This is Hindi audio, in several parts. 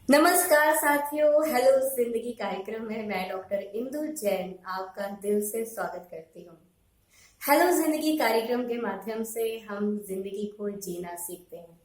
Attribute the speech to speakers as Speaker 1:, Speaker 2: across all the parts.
Speaker 1: नमस्कार साथियों, हेलो जिंदगी कार्यक्रम में मैं डॉक्टर इंदु जैन आपका दिल से स्वागत करती हूँ। हेलो जिंदगी कार्यक्रम के माध्यम से हम जिंदगी को जीना सीखते हैं।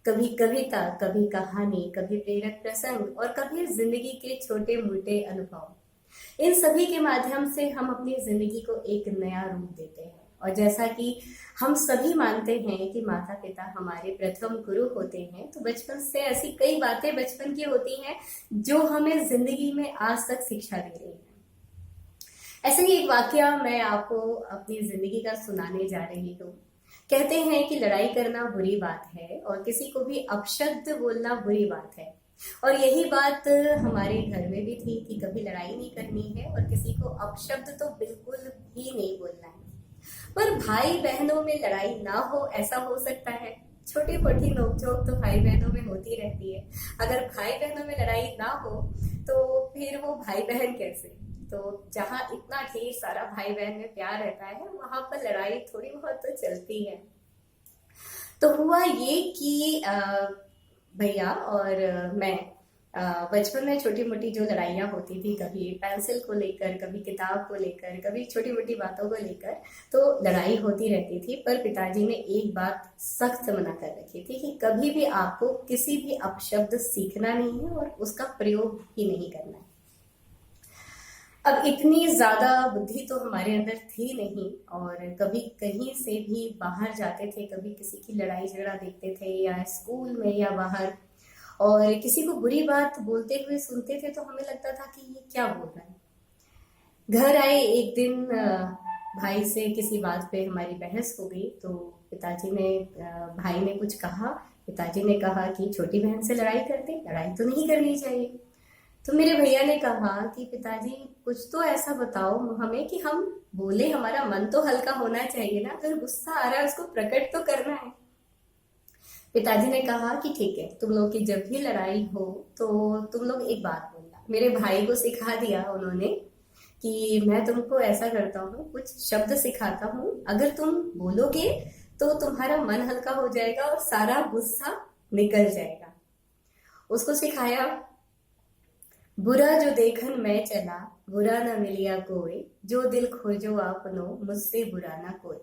Speaker 1: कभी कविता, कभी कहानी, कभी प्रेरक प्रसंग और कभी जिंदगी के छोटे मोटे अनुभव। इन सभी के माध्यम से हम अपनी जिंदगी को एक नया रूप देते हैं। और जैसा कि हम सभी मानते हैं कि माता पिता हमारे प्रथम गुरु होते हैं, तो बचपन से ऐसी कई बातें बचपन की होती हैं जो हमें जिंदगी में आज तक शिक्षा दे रही हैं। ऐसे ही एक वाकया मैं आपको अपनी जिंदगी का सुनाने जा रही हूँ। कहते हैं कि लड़ाई करना बुरी बात है और किसी को भी अपशब्द बोलना बुरी बात है। और यही बात हमारे घर में भी थी कि कभी लड़ाई नहीं करनी है और किसी को अपशब्द तो बिल्कुल भी नहीं बोलना है। पर भाई बहनों में लड़ाई ना हो, ऐसा हो सकता है? छोटी मोटी नोकझोंक तो भाई बहनों में होती रहती है। अगर भाई बहनों में लड़ाई ना हो तो फिर वो भाई बहन कैसे? तो जहाँ इतना ढेर सारा भाई बहन में प्यार रहता है, वहां पर लड़ाई थोड़ी बहुत तो चलती है। तो हुआ ये कि भैया और मैं बचपन में छोटी मोटी जो लड़ाइयाँ होती थी, कभी पेंसिल को लेकर, कभी किताब को लेकर, कभी छोटी मोटी बातों को लेकर, तो लड़ाई होती रहती थी। पर पिताजी ने एक बात सख्त मना कर रखी थी कि कभी भी आपको किसी भी अपशब्द सीखना नहीं है और उसका प्रयोग ही नहीं करना है। अब इतनी ज्यादा बुद्धि तो हमारे अंदर थी नहीं, और कभी कहीं से भी बाहर जाते थे, कभी किसी की लड़ाई झगड़ा देखते थे या स्कूल में या बाहर, और किसी को बुरी बात बोलते हुए सुनते थे तो हमें लगता था कि ये क्या बोल रहा है। घर आए एक दिन, भाई से किसी बात पे हमारी बहस हो गई। तो पिताजी ने भाई ने कुछ कहा। पिताजी ने कहा कि छोटी बहन से लड़ाई करते, लड़ाई तो नहीं करनी चाहिए। तो मेरे भैया ने कहा कि पिताजी कुछ तो ऐसा बताओ हमें कि हम बोले, हमारा मन तो हल्का होना चाहिए ना, अगर गुस्सा आ रहा है उसको प्रकट तो करना है। पिताजी ने कहा कि ठीक है, तुम लोग की जब भी लड़ाई हो तो तुम लोग एक बात बोलना। मेरे भाई को सिखा दिया उन्होंने कि मैं तुमको ऐसा करता हूँ, कुछ शब्द सिखाता हूँ, अगर तुम बोलोगे तो तुम्हारा मन हल्का हो जाएगा और सारा गुस्सा निकल जाएगा। उसको सिखाया, बुरा जो देखन मैं चला, बुरा न मिलिया कोई, जो दिल खोजो आपनो, मुझसे बुरा ना कोई।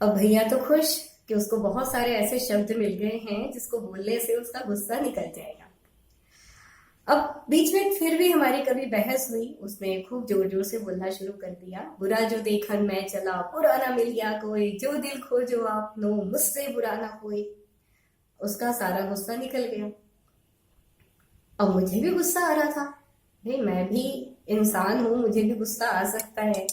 Speaker 1: अब भैया तो खुश कि उसको बहुत सारे ऐसे शब्द मिल गए हैं जिसको बोलने से उसका गुस्सा निकल जाएगा। अब बीच में फिर भी हमारी कभी बहस हुई, उसने खूब जोर जोर से बोलना शुरू कर दिया, बुरा जो देखन मैं चला, बुरा ना मिलिया कोई, जो दिल खोजो आपनो, मुझसे बुरा ना कोई। उसका सारा गुस्सा निकल गया। अब मुझे भी गुस्सा आ रहा था, भाई मैं भी इंसान हूं, मुझे भी गुस्सा आ सकता है।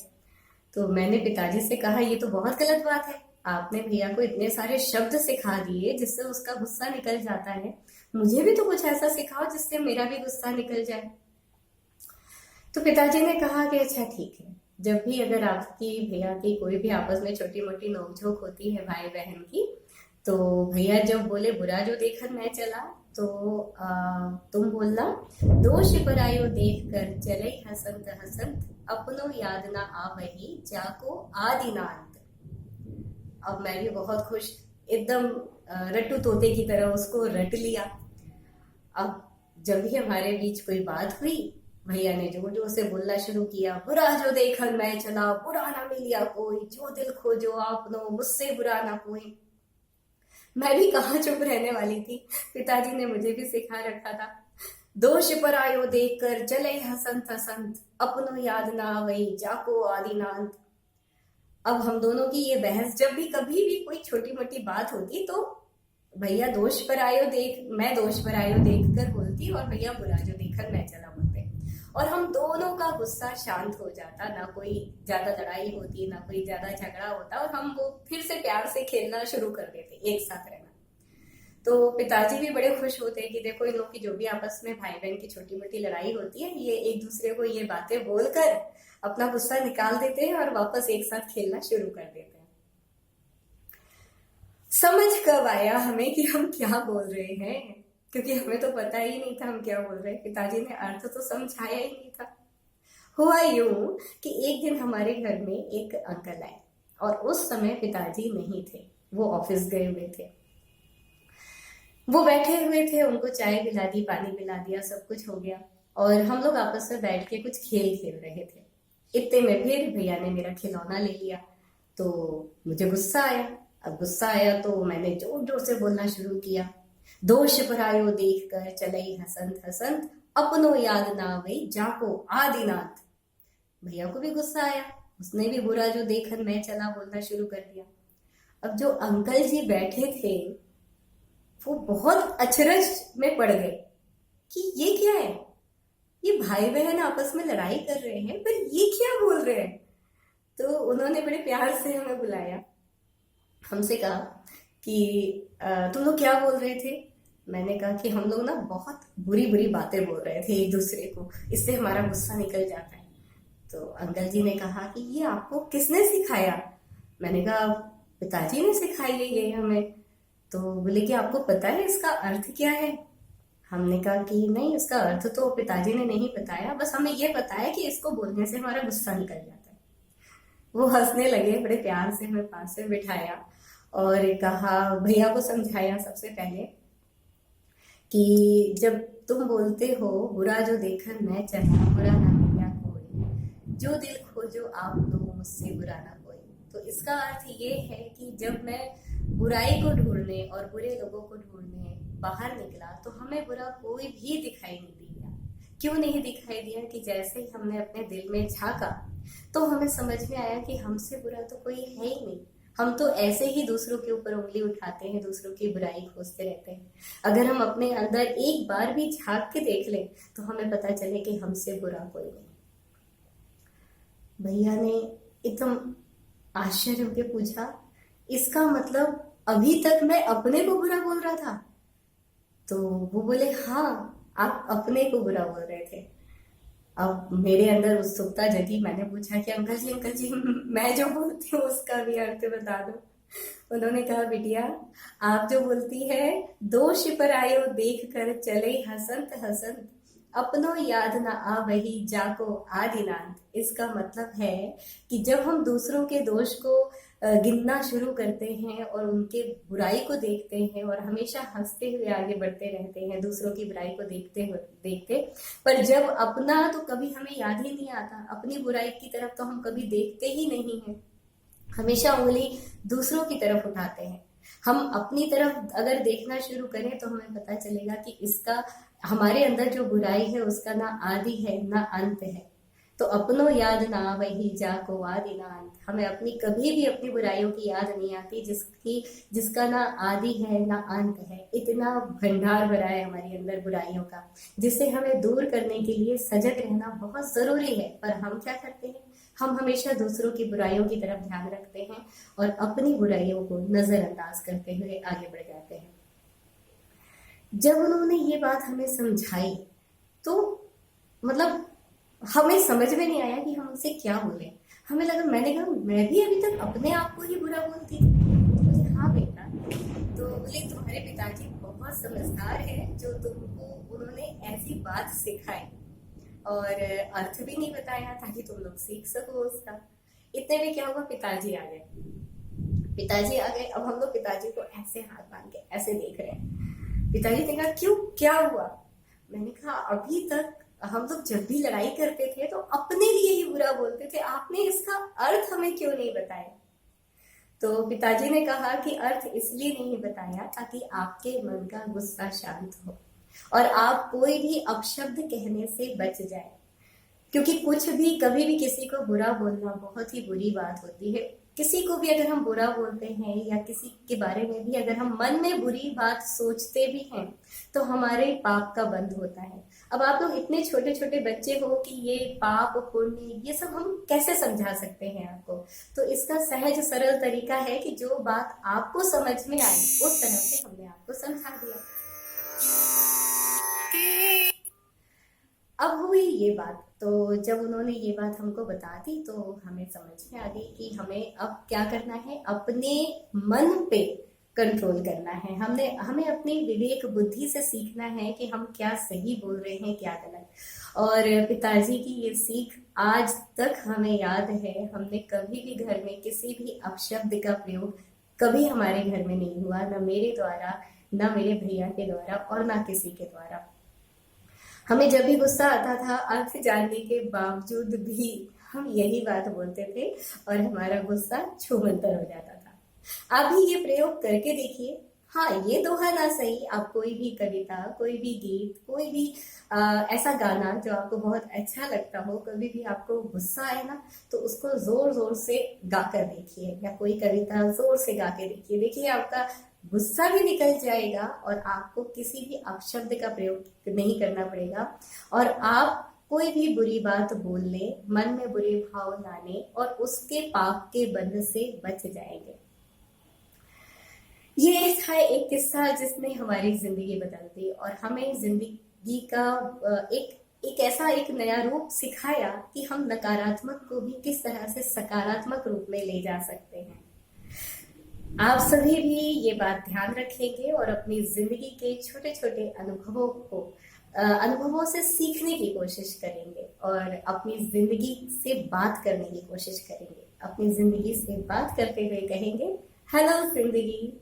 Speaker 1: तो मैंने पिताजी से कहा, ये तो बहुत गलत बात है, आपने भैया को इतने सारे शब्द सिखा दिए जिससे उसका गुस्सा निकल जाता है, मुझे भी तो कुछ ऐसा सिखाओ जिससे मेरा भी गुस्सा निकल जाए। तो पिताजी ने कहा कि अच्छा ठीक है, जब भी अगर आपकी भैया की कोई भी आपस में छोटी मोटी नोकझोंक होती है भाई बहन की, तो भैया जब बोले बुरा जो देखन मैं चला, तो तुम बोलना, दोष परायो देख कर चले हसंत हसंत, अपनो याद ना आ वही, जाको आदिनांत। अब मैं भी बहुत खुश, एकदम रट्टू तोते की तरह उसको रट लिया। अब जब भी हमारे बीच कोई बात हुई, भैया ने जोर जोर से बोलना शुरू किया, बुरा जो देखन मैं चला, बुरा ना मिलिया कोई, जो दिल खोजो आपनो, मुझसे बुरा ना कोई। मैं भी कहाँ चुप रहने वाली थी, पिताजी ने मुझे भी सिखा रखा था, दोष पर आयो देख कर चले हसंत हसंत, अपनो याद ना वही, जाको आदिनांत। अब हम दोनों की ये बहस, जब भी कभी भी कोई छोटी मोटी बात होती तो भैया दोष पर आयो देख, मैं दोष पर आयो देख कर बोलती और भैया बुरा जो देखकर मैं चला बोलते, और हम दोनों का गुस्सा शांत हो जाता, ना कोई ज्यादा लड़ाई होती, ना कोई ज्यादा झगड़ा होता, और हम वो फिर से प्यार से खेलना शुरू कर देते, एक साथ रहना। तो पिताजी भी बड़े खुश होते हैं कि देखो इन लोग की जो भी आपस में भाई बहन की छोटी मोटी लड़ाई होती है, ये एक दूसरे को ये बातें बोलकर अपना गुस्सा निकाल देते हैं और वापस एक साथ खेलना शुरू कर देते हैं। समझ कब आया हमें कि हम क्या बोल रहे हैं, क्योंकि हमें तो पता ही नहीं था हम क्या बोल रहे हैं, पिताजी ने अर्थ तो समझाया ही नहीं था। हुआ यूं कि एक दिन हमारे घर में एक अंकल आए, और उस समय पिताजी नहीं थे, वो ऑफिस गए हुए थे। वो बैठे हुए थे, उनको चाय पिला दी, पानी पिला दिया, सब कुछ हो गया और हम लोग आपस में बैठ के कुछ खेल खेल रहे थे। इतने में फिर भैया ने मेरा खिलौना ले लिया, तो मुझे गुस्सा आया। अब गुस्सा आया तो मैंने जोर जोर से बोलना शुरू किया, दोष परायो देख कर चलई हसंत हसंत, अपनो याद ना वही जाको आदिनाथ। भैया को भी गुस्सा आया, उसने भी बुरा जो देखन मैं चला बोलना शुरू कर दिया। अब जो अंकल जी बैठे थे वो बहुत अचरज में पड़ गए कि ये क्या है, ये भाई बहन आपस में लड़ाई कर रहे हैं पर ये क्या बोल रहे हैं। तो उन्होंने बड़े प्यार से हमें बुलाया, हमसे कहा कि तुम लोग क्या बोल रहे थे। मैंने कहा कि हम लोग ना बहुत बुरी बुरी बातें बोल रहे थे एक दूसरे को, इससे हमारा गुस्सा निकल जाता है। तो अंकल जी ने कहा कि ये आपको किसने सिखाया। मैंने कहा पिताजी ने सिखाई है ये हमें। तो बोले कि आपको पता है इसका अर्थ क्या है। हमने कहा कि नहीं, इसका अर्थ तो पिताजी ने नहीं बताया, बस हमें ये पता है कि इसको बोलने से हमारा गुस्सा निकल जाता है। वो हंसने लगे, बड़े प्यार से हमें पास में बिठाया और कहा, भैया को समझाया सबसे पहले कि जब तुम बोलते हो बुरा जो देखकर मैं चला, बुरा ना मिला कोई, जो दिल खोजो आप लो मुझसे बुरा ना कोई। तो इसका अर्थ ये है कि जब मैं बुराई को ढूंढने और बुरे लोगों को ढूंढने बाहर निकला तो हमें बुरा कोई भी दिखाई नहीं दिया। क्यों नहीं दिखाई दिया कि जैसे ही हमने अपने दिल में झांका तो हमें समझ में आया कि हमसे बुरा तो कोई है ही नहीं। हम तो ऐसे ही दूसरों के ऊपर उंगली उठाते हैं, दूसरों की बुराई खोजते रहते हैं। अगर हम अपने अंदर एक बार भी झांक के देख लें तो हमें पता चले कि हमसे बुरा कोई नहीं। भैया ने एकदम आश्चर्य होकर पूछा, इसका मतलब अभी तक मैं अपने को बुरा बोल रहा था। तो वो बोले, हाँ आप अपने को बुरा बोल रहे थे। अब मेरे अंदर उत्सुकता जगी, मैंने पूछा कि अंकल जी मैं जो बोलती हूँ उसका भी अर्थ बता दो। उन्होंने कहा, बिटिया आप जो बोलती है दोष पर आयो देख कर चले हसंत हसंत, अपनो याद न आ वही जाको आदिनाथ। इसका मतलब है कि जब हम दूसरों के दोष को गिनना शुरू करते हैं और उनके बुराई को देखते हैं और हमेशा हंसते हुए आगे बढ़ते रहते हैं दूसरों की बुराई को देखते, पर जब अपना तो कभी हमें याद ही नहीं आता, अपनी बुराई की तरफ तो हम कभी देखते ही नहीं हैं, हमेशा उंगली दूसरों की तरफ उठाते हैं। हम अपनी तरफ अगर देखना शुरू करें तो हमें पता चलेगा कि इसका हमारे अंदर जो बुराई है उसका ना आदि है ना अंत है। तो अपनों याद ना वही जाको आदि ना अंत। हमें अपनी कभी भी अपनी बुराइयों की याद नहीं आती जिसका ना आदि है ना अंत है। इतना भंडार भरा है हमारे अंदर बुराइयों का, जिसे हमें दूर करने के लिए सजग रहना बहुत जरूरी है। पर हम क्या करते हैं, हम हमेशा दूसरों की बुराइयों की तरफ ध्यान रखते हैं और अपनी बुराइयों को नजरअंदाज करते हुए आगे बढ़ जाते हैं। जब उन्होंने ये बात हमें समझाई तो मतलब हमें समझ में नहीं आया कि हम उनसे क्या बोले। हमें लगा, मैंने कहा मैं भी अभी तक अपने आप को ही बुरा बोलती थी। तो बोले, हाँ बेटा। तो बोले, तुम्हारे पिताजी बहुत समझदार है जो तुमको उन्होंने ऐसी बात सिखाई और अर्थ भी नहीं बताया ताकि तुम लोग सीख सको उसका। इतने में क्या हुआ, पिताजी आ गए। अब हम लोग पिताजी को ऐसे हाथ बांध के ऐसे देख रहे हैं। पिताजी ने कहा, क्यों, क्या हुआ। मैंने कहा, अभी तक हम लोग जब भी लड़ाई करते थे तो अपने लिए ही बुरा बोलते थे, आपने इसका अर्थ हमें क्यों नहीं बताया। तो पिताजी ने कहा कि अर्थ इसलिए नहीं बताया ताकि आपके मन का गुस्सा शांत हो और आप कोई भी अपशब्द कहने से बच जाए। क्योंकि कुछ भी कभी भी किसी को बुरा बोलना बहुत ही बुरी बात होती है। किसी को भी अगर हम बुरा बोलते हैं या किसी के बारे में भी अगर हम मन में बुरी बात सोचते भी हैं तो हमारे पाप का बंध होता है। अब आप लोग इतने छोटे छोटे बच्चे हो कि ये पाप पुण्य ये सब हम कैसे समझा सकते हैं आपको। तो इसका सहज सरल तरीका है कि जो बात आपको समझ में आई उस तरह से हमने आपको समझा दिया। अब हुई ये बात, तो जब उन्होंने ये बात हमको बता दी तो हमें समझ में आ गई कि हमें अब क्या करना है, अपने मन पे कंट्रोल करना है। हमें अपनी विवेक बुद्धि से सीखना है कि हम क्या सही बोल रहे हैं क्या गलत। और पिताजी की ये सीख आज तक हमें याद है। हमने कभी भी घर में किसी भी अपशब्द का प्रयोग कभी हमारे घर में नहीं हुआ, न मेरे द्वारा ना मेरे भैया के द्वारा और ना किसी के द्वारा। हमें जब भी गुस्सा आता था, अर्थ जानने के बावजूद भी हम यही बात बोलते थे और हमारा गुस्सा छूमंतर हो जाता था। आप भी ये प्रयोग करके देखिए। हाँ, ये दोहा ना सही, आप कोई भी कविता, कोई भी गीत, कोई भी ऐसा गाना जो आपको बहुत अच्छा लगता हो, कभी भी आपको गुस्सा आए ना, तो उसको जोर जोर से गा कर देखिए, या कोई कविता जोर से गा के देखिए। देखिए, आपका गुस्सा भी निकल जाएगा और आपको किसी भी अपशब्द का प्रयोग नहीं करना पड़ेगा, और आप कोई भी बुरी बात बोलने, मन में बुरे भाव लाने और उसके पाप के बंध से बच जाएंगे। ये था एक किस्सा जिसने हमारी जिंदगी बदल दी और हमें जिंदगी का एक ऐसा एक नया रूप सिखाया कि हम नकारात्मक को भी किस तरह से सकारात्मक रूप में ले जा सकते हैं। आप सभी भी ये बात ध्यान रखेंगे और अपनी जिंदगी के छोटे छोटे अनुभवों से सीखने की कोशिश करेंगे और अपनी जिंदगी से बात करने की कोशिश करेंगे। अपनी जिंदगी से बात करते हुए कहेंगे, हेलो जिंदगी।